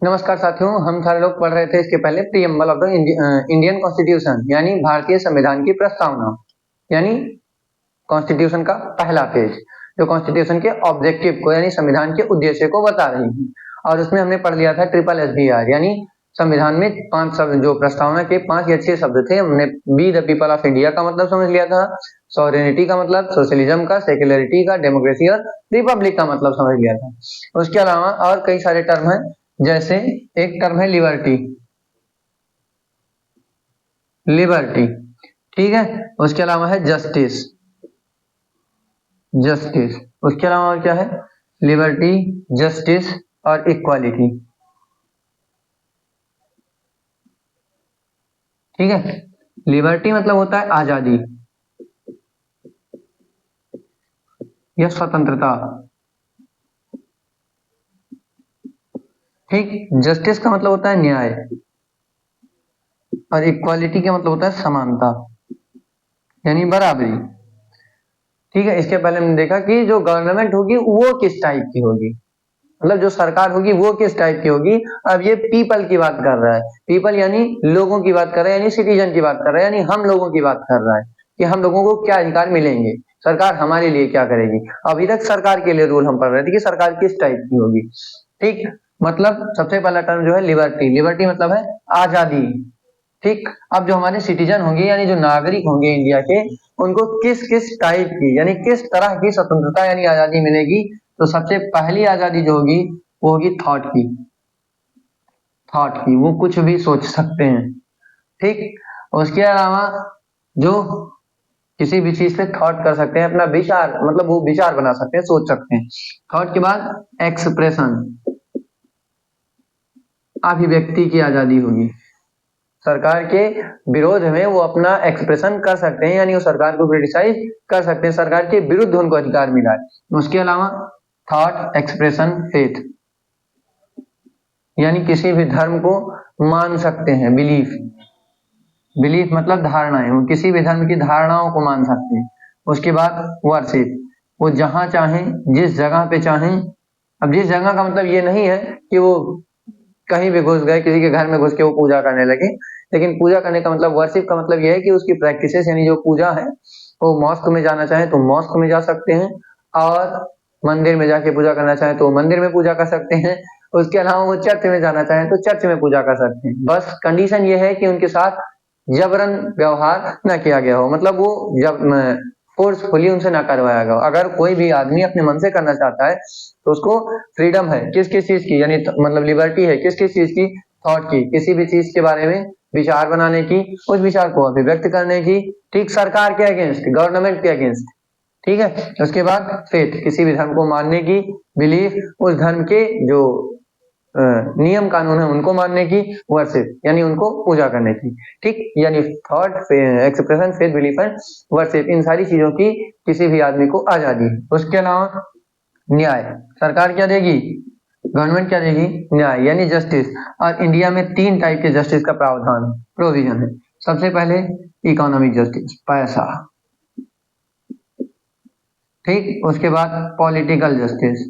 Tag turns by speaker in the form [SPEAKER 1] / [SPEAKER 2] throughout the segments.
[SPEAKER 1] नमस्कार साथियों, हम सारे लोग पढ़ रहे थे इसके पहले preamble of the Indian constitution यानी भारतीय संविधान की प्रस्तावना यानी कॉन्स्टिट्यूशन का पहला पेज जो कॉन्स्टिट्यूशन के ऑब्जेक्टिव को यानी संविधान के उद्देश्य को बता रही है। और उसमें हमने पढ़ लिया था ट्रिपल SBR यानी संविधान में 5 शब्द जो प्रस्तावना के 5 या 6 शब्द थे। हमने be the people of India का मतलब समझ लिया था, सॉवरेनिटी का मतलब, सोशलिज्म का, सेक्युलरिटी का, डेमोक्रेसी और रिपब्लिक का मतलब समझ लिया था। उसके अलावा और कई सारे टर्म हैं, जैसे एक टर्म है लिबर्टी, लिबर्टी, ठीक है। उसके अलावा है जस्टिस, जस्टिस। उसके अलावा और क्या है? लिबर्टी, जस्टिस और इक्वालिटी, ठीक है। लिबर्टी मतलब होता है आजादी या स्वतंत्रता, ठीक। जस्टिस का मतलब होता है न्याय और इक्वालिटी का मतलब होता है समानता यानी बराबरी, ठीक है। इसके पहले हमने देखा कि जो गवर्नमेंट होगी वो किस टाइप की होगी, मतलब जो सरकार होगी वो किस टाइप की होगी। अब ये पीपल की बात कर रहा है, पीपल यानी लोगों की बात कर रहा है, यानी सिटीजन की बात कर रहा है, यानी हम लोगों की बात कर रहा है कि हम लोगों को क्या अधिकार मिलेंगे, सरकार हमारे लिए क्या करेगी। अभी तक सरकार के लिए रूल हम पढ़ रहे थे कि सरकार किस टाइप की होगी, ठीक। मतलब सबसे पहला टर्म जो है लिबर्टी, लिबर्टी मतलब है आजादी, ठीक। अब जो हमारे सिटीजन होंगे यानी जो नागरिक होंगे इंडिया के, उनको किस किस टाइप की यानी किस तरह की स्वतंत्रता यानी आजादी मिलेगी। तो सबसे पहली आजादी जो होगी वो होगी थॉट की, थॉट की, वो कुछ भी सोच सकते हैं, ठीक। उसके अलावा जो किसी भी चीज पे थॉट कर सकते हैं, अपना विचार मतलब वो विचार बना सकते हैं, सोच सकते हैं। थॉट के बाद एक्सप्रेशन, अभिव्यक्ति की आजादी होगी, सरकार के विरोध में वो अपना एक्सप्रेशन कर सकते हैं यानी वो सरकार को क्रिटिसाइज कर सकते हैं, सरकार के विरुद्ध उनको अधिकार मिला है। उसके अलावा थॉट, एक्सप्रेशन, फेथ यानी किसी भी धर्म को मान सकते हैं, बिलीफ, बिलीफ मतलब धारणाएं, वो किसी भी धर्म की धारणाओं को मान सकते हैं। उसके बाद वर्शिप, वो जहां चाहें जिस जगह पे चाहें, अब जिस जगह का मतलब ये नहीं है कि वो कहीं भी घुस गए किसी के घर में घुस के वो पूजा करने लगे, लेकिन पूजा करने का मतलब, वर्शिप का मतलब यह है कि उसकी प्रैक्टिसेस यानी जो पूजा है वो मॉस्क में जाना चाहे तो मॉस्क में जा सकते हैं, और मंदिर में जाके पूजा करना चाहे तो मंदिर में पूजा कर सकते हैं। उसके अलावा वो चर्च में जाना चाहे तो चर्च में पूजा कर सकते हैं। बस कंडीशन ये है कि उनके साथ जबरन व्यवहार न किया गया हो, मतलब वो जब फोर्सफुली उनसे ना करवाया गया हो। अगर कोई भी आदमी अपने मन से करना चाहता है तो उसको फ्रीडम है किस किस चीज की, यानी मतलब लिबर्टी है किस किस चीज की, थॉट की, किसी भी चीज के बारे में विचार बनाने की, उस विचार को अभिव्यक्त करने की, ठीक, सरकार के अगेंस्ट, गवर्नमेंट के अगेंस्ट, ठीक है। उसके बाद फेथ, किसी भी धर्म को मानने की, बिलीफ, उस धर्म के जो नियम कानून है उनको मानने की, वर्शिप यानी उनको पूजा करने की, ठीक। यानी thought, expression, faith, belief and worship, इन सारी चीजों की किसी भी आदमी को आजादी है। उसके अलावा न्याय, सरकार क्या देगी, गवर्नमेंट क्या देगी, न्याय यानी जस्टिस। और इंडिया में 3 टाइप के जस्टिस का प्रावधान, प्रोविजन है। सबसे पहले इकोनॉमिक जस्टिस, पैसा, ठीक। उसके बाद पॉलिटिकल जस्टिस,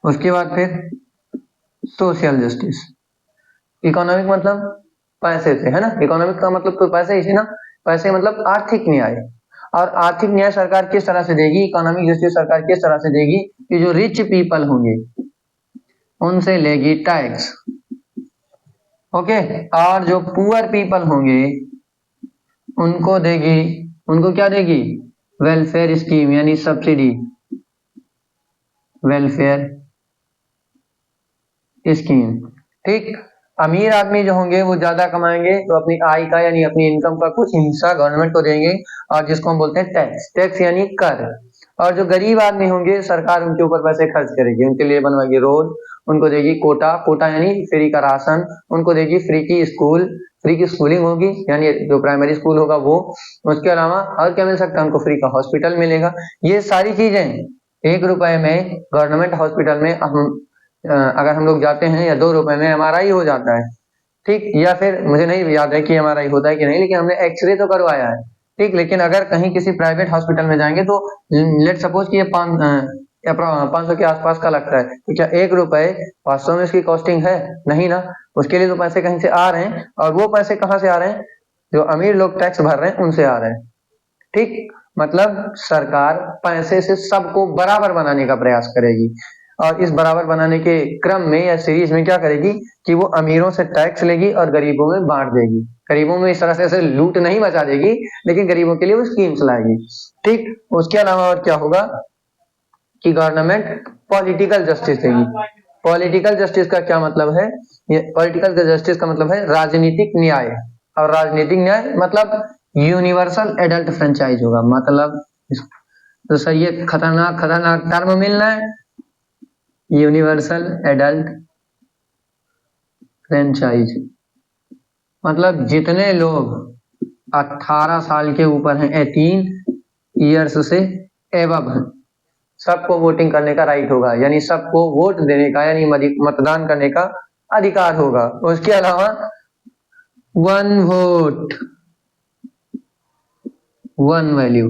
[SPEAKER 1] उसके बाद फिर सोशल जस्टिस। इकोनॉमिक मतलब पैसे से, है ना, इकोनॉमिक का मतलब तो पैसे ही से ना, पैसे मतलब आर्थिक न्याय। और आर्थिक न्याय सरकार किस तरह से देगी, इकोनॉमिक जस्टिस सरकार किस तरह से देगी कि जो रिच पीपल होंगे उनसे लेगी टैक्स, ओके, और जो पुअर पीपल होंगे उनको देगी, उनको क्या देगी, वेलफेयर स्कीम यानी सब्सिडी, वेलफेयर स्कीम, ठीक। अमीर आदमी जो होंगे वो ज्यादा कमाएंगे तो अपनी आय का यानी अपनी इनकम का कुछ हिस्सा गवर्नमेंट को देंगे, और जिसको हम बोलते हैं टैक्स, टैक्स यानी कर। और जो गरीब आदमी होंगे सरकार उनके ऊपर पैसे खर्च करेगी, उनके लिए बनवाएगी रोड, उनको देगी कोटा, कोटा यानी फ्री का राशन, उनको देगी फ्री की स्कूल, फ्री की स्कूलिंग होगी यानी जो प्राइमरी स्कूल होगा वो। उसके अलावा और क्या मिल सकता है, उनको फ्री का हॉस्पिटल मिलेगा। ये सारी चीजें 1 रुपए में गवर्नमेंट हॉस्पिटल में हम अगर हम लोग जाते हैं या 2 रुपए में MRI हो जाता है, ठीक। या फिर मुझे नहीं याद है कि MRI होता है कि नहीं, लेकिन हमने एक्सरे तो करवाया है, ठीक। लेकिन अगर कहीं किसी प्राइवेट हॉस्पिटल में जाएंगे तो लेट सपोज कि ये या 500 के आसपास का लगता है, तो क्या 1 रुपए वास्तव में इसकी कॉस्टिंग है? नहीं ना, उसके लिए तो पैसे कहीं से आ रहे हैं, और वो पैसे कहाँ से आ रहे हैं? जो अमीर लोग टैक्स भर रहे हैं उनसे आ रहे हैं। ठीक, मतलब सरकार पैसे से सबको बराबर बनाने का प्रयास करेगी, और इस बराबर बनाने के क्रम में या सीरीज में क्या करेगी कि वो अमीरों से टैक्स लेगी और गरीबों में बांट देगी। गरीबों में इस तरह से ऐसे लूट नहीं मचा देगी, लेकिन गरीबों के लिए वो स्कीम्स लाएगी। ठीक, उसके अलावा और क्या होगा कि गवर्नमेंट पॉलिटिकल जस्टिस देगी। पॉलिटिकल जस्टिस का क्या मतलब है? ये पॉलिटिकल जस्टिस का मतलब है राजनीतिक न्याय, और राजनीतिक न्याय मतलब यूनिवर्सल एडल्ट फ्रेंचाइज होगा। मतलब तो सर ये खतरनाक खतरनाक टर्म मिल रहा है, यूनिवर्सल एडल्ट फ्रेंचाइज मतलब जितने लोग 18 साल के ऊपर हैं, 18 ईयर्स से एबव हैं, सबको वोटिंग करने का राइट होगा, यानी सबको वोट देने का यानी मतदान करने का अधिकार होगा। उसके अलावा 1 वोट 1 वैल्यू,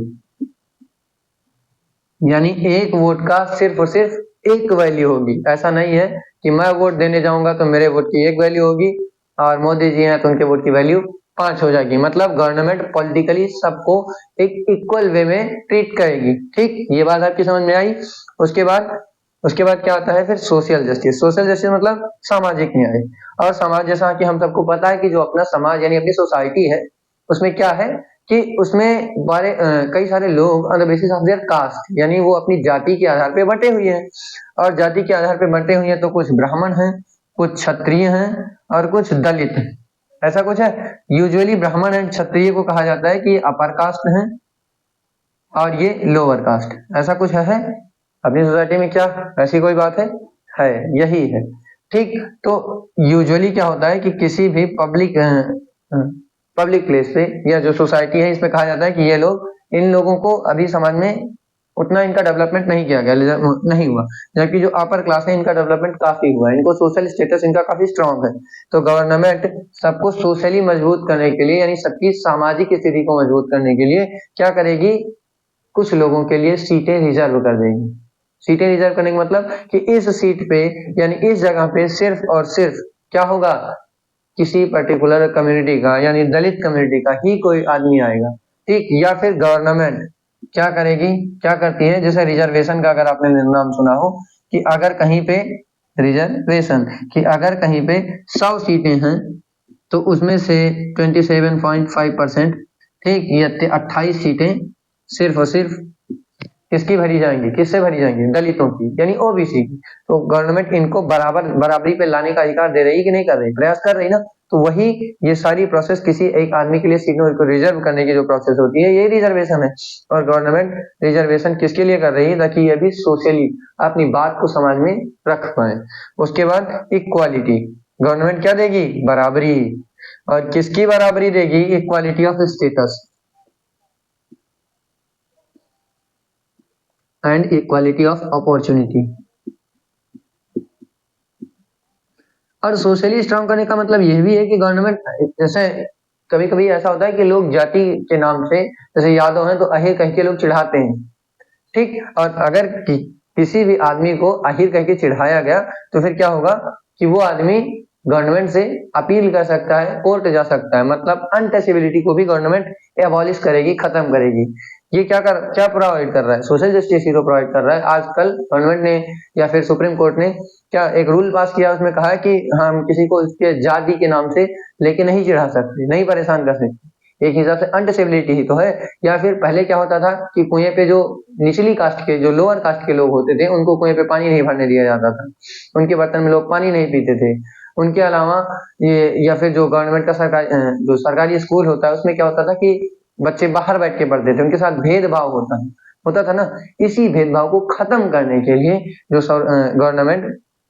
[SPEAKER 1] यानी 1 वोट का सिर्फ और सिर्फ 1 वैल्यू होगी। ऐसा नहीं है कि मैं वोट देने जाऊंगा तो मेरे वोट की 1 वैल्यू होगी और मोदी जी हैं तो उनके वोट की वैल्यू 5 हो जाएगी। मतलब गवर्नमेंट पॉलिटिकली सबको एक इक्वल वे में ट्रीट करेगी। ठीक, ये बात आपकी समझ में आई। उसके बाद क्या होता है फिर? Social justice. सोशल जस्टिस मतलब सामाजिक न्याय। और समाज, जैसा कि हम सबको पता है कि जो अपना समाज यानी अपनी सोसाइटी है, उसमें क्या है कि उसमें कई सारे लोग on the basis of their caste, यानी वो अपनी जाति के आधार पे बंटे हुए हैं, और जाति के आधार पे बंटे हुए हैं तो कुछ ब्राह्मण हैं, कुछ क्षत्रिय हैं और कुछ दलित हैं। ऐसा कुछ है। यूजुअली ब्राह्मण एंड क्षत्रिय को कहा जाता है कि ये अपर कास्ट हैं और ये लोअर कास्ट, ऐसा कुछ है अपनी सोसाइटी में। क्या ऐसी कोई बात है? यही है। ठीक, तो यूजुअली क्या होता है कि किसी भी पब्लिक प्लेस पे या जो सोसाइटी है इसमें कहा जाता है कि ये लोग, इन लोगों को अभी समाज में उतना इनका डेवलपमेंट नहीं किया गया, नहीं हुआ, जबकि जो अपर क्लास है इनका डेवलपमेंट काफी हुआ है, इनको सोशल स्टेटस इनका काफी स्ट्रांग है। तो गवर्नमेंट सबको सोशली मजबूत करने के लिए यानी सबकी सामाजिक स्थिति को मजबूत करने के लिए क्या करेगी? कुछ लोगों के लिए सीटें रिजर्व कर देगी। सीटें रिजर्व करने का मतलब कि इस सीट पे यानी इस जगह पे सिर्फ और सिर्फ क्या होगा? किसी पर्टिकुलर कम्युनिटी का यानी दलित कम्युनिटी का ही कोई आदमी आएगा। ठीक, या फिर गवर्नमेंट क्या करेगी, क्या करती है, जैसे रिजर्वेशन का अगर आपने नाम सुना हो कि अगर कहीं पे रिजर्वेशन कि अगर कहीं पे 100 सीटें हैं तो उसमें से 27.5%, ठीक, या 28 सीटें सिर्फ और सिर्फ किसकी भरी जाएंगी? किससे भरी जाएंगी? दलितों की, यानी ओबीसी की। तो गवर्नमेंट इनको बराबरी पे लाने का अधिकार दे रही कि नहीं कर रही? प्रयास कर रही ना। तो वही ये सारी प्रोसेस किसी एक आदमी के लिए सीटों को रिजर्व करने की जो प्रोसेस होती है ये रिजर्वेशन है। और गवर्नमेंट रिजर्वेशन किसके लिए कर रही है? ताकि ये भी सोशली अपनी बात को समाज में रख पाए। उसके बाद इक्वालिटी, गवर्नमेंट क्या देगी? बराबरी। और किसकी बराबरी देगी? Equality of status and equality of opportunity. और सोशली स्ट्रांग करने का मतलब यह भी है कि गवर्नमेंट, जैसे कभी कभी ऐसा होता है कि लोग जाति के नाम से, जैसे यादव हैं तो अहिर कह के लोग चिढ़ाते हैं। ठीक, और अगर किसी भी आदमी को अहिर कह के चिढ़ाया गया तो फिर क्या होगा कि वो आदमी गवर्नमेंट से अपील कर सकता है, कोर्ट जा सकता है। मतलब अनटचेबिलिटी को भी गवर्नमेंट एबॉलिश करेगी, खत्म करेगी। ये क्या प्रोवाइड कर रहा है? सोशल जस्टिस को प्रोवाइड कर रहा है। आजकल गवर्नमेंट ने या फिर सुप्रीम कोर्ट ने क्या एक रूल पास किया, उसमें कहा है कि हम किसी को इसके जाति के नाम से लेके नहीं चिढ़ा सकते, नहीं परेशान कर सकते। एक हिसाब से अनटचेबिलिटी ही तो है। या फिर पहले क्या होता था कि कुएं पे जो निचली कास्ट के, जो लोअर कास्ट के लोग होते थे, उनको कुएं पे पानी नहीं भरने दिया जाता था, उनके बर्तन में लोग पानी नहीं पीते थे। उनके अलावा ये, या फिर जो गवर्नमेंट का जो सरकारी स्कूल होता है उसमें क्या होता था कि बच्चे बाहर बैठ के पढ़ते थे, उनके साथ भेदभाव होता था ना। इसी भेदभाव को खत्म करने के लिए जो गवर्नमेंट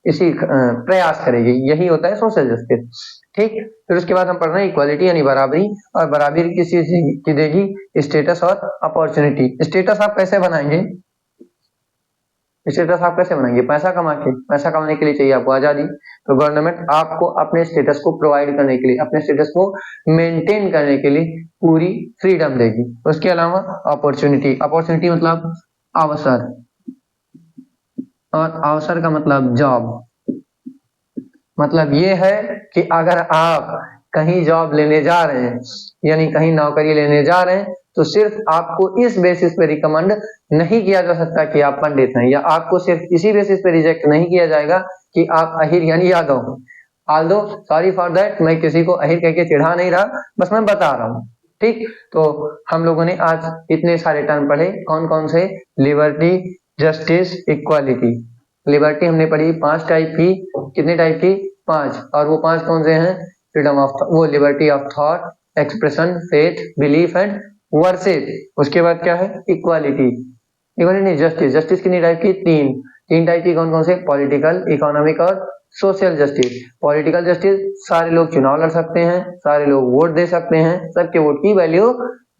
[SPEAKER 1] इसी प्रयास करेगी, यही होता है सोशल जस्टिस। ठीक, फिर उसके बाद हम पढ़ रहे हैं इक्वालिटी यानी बराबरी। और बराबरी किस चीज की देगी? स्टेटस और अपॉर्चुनिटी। स्टेटस आप कैसे बनाएंगे? स्टेटस आप कैसे बनाएंगे? पैसा कमा के। पैसा कमाने के लिए चाहिए आपको आजादी, तो गवर्नमेंट आपको अपने स्टेटस को प्रोवाइड करने के लिए, अपने स्टेटस को मेंटेन करने के लिए पूरी फ्रीडम देगी। उसके अलावा अपॉर्चुनिटी, अपॉर्चुनिटी मतलब अवसर, और अवसर का मतलब जॉब। मतलब ये है कि अगर आप कहीं जॉब लेने जा रहे हैं, यानी कहीं नौकरी लेने जा रहे हैं, तो सिर्फ आपको इस बेसिस पे रिकमेंड नहीं किया जा सकता कि आप पंडित हैं, या आपको सिर्फ इसी बेसिस पे रिजेक्ट नहीं किया जाएगा कि आप अहिर यानी यादव हैं। ऑल्दो सॉरी फॉर दैट, मैं किसी को अहिर कह के चिढ़ा नहीं रहा, बस मैं बता रहा हूँ। ठीक, तो हम लोगों ने आज इतने सारे टर्म पढ़े। कौन कौन से? Liberty, justice, equality. लिबर्टी हमने पढ़ी 5 टाइप की। कितने टाइप की? 5। और वो 5 कौन से हैं? फ्रीडम ऑफ वो liberty of thought, expression, faith, belief and worship. उसके बाद क्या है? इक्वालिटी। इक्वालिटी नहीं, जस्टिस। जस्टिस कितनी टाइप की? 3 टाइप की। कौन कौन से? पॉलिटिकल, इकोनॉमिक और सोशल जस्टिस। पॉलिटिकल जस्टिस, सारे लोग चुनाव लड़ सकते हैं, सारे लोग वोट दे सकते हैं, सबके वोट की वैल्यू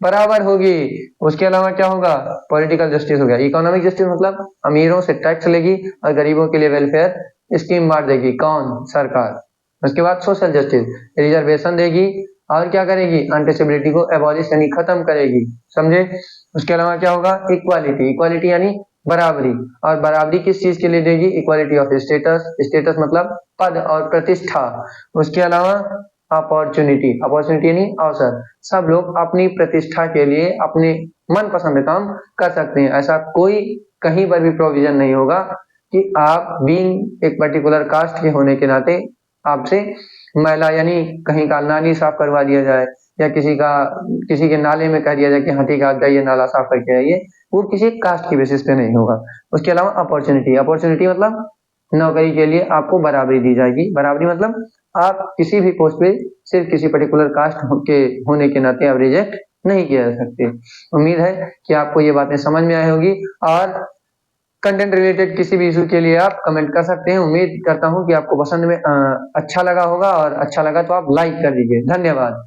[SPEAKER 1] बराबर होगी। उसके अलावा क्या होगा? पॉलिटिकल जस्टिस हो गया। इकोनॉमिक जस्टिस मतलब अमीरों से टैक्स लेगी और गरीबों के लिए वेलफेयर स्कीम बांट देगी। कौन? सरकार। उसके बाद सोशल जस्टिस, रिजर्वेशन देगी और क्या करेगी? अनटचेबिलिटी को एबॉलिश यानी खत्म करेगी। समझे? उसके अलावा क्या होगा? इक्वालिटी। इक्वालिटी यानी बराबरी। और बराबरी किस चीज के लिए देगी? Equality of status. स्टेटस मतलब पद और प्रतिष्ठा। उसके अलावा अपॉर्चुनिटी। अपॉर्चुनिटी यानी अवसर। सब लोग अपनी प्रतिष्ठा के लिए अपने मनपसंद काम कर सकते हैं। ऐसा कोई कहीं पर भी प्रोविजन नहीं होगा कि आप बीइंग एक पर्टिकुलर कास्ट के होने के नाते आपसे मैला यानी कहीं का नाली साफ करवा दिया जाए, या किसी के नाले में कह दिया जाए कि हाँ ठीक है आप जाइए नाला साफ करके आइए, वो किसी कास्ट की बेसिस पे नहीं होगा। उसके अलावा अपॉर्चुनिटी। अपॉर्चुनिटी मतलब नौकरी के लिए आपको बराबरी दी जाएगी। बराबरी मतलब आप किसी भी पोस्ट पे सिर्फ किसी पर्टिकुलर कास्ट के होने के नाते आप रिजेक्ट नहीं किया जा सकते। उम्मीद है कि आपको ये बातें समझ में आई होगी, और कंटेंट रिलेटेड किसी भी इशू के लिए आप कमेंट कर सकते हैं। उम्मीद करता हूँ कि आपको पसंद में अच्छा लगा होगा, और अच्छा लगा तो आप लाइक कर दीजिए। धन्यवाद।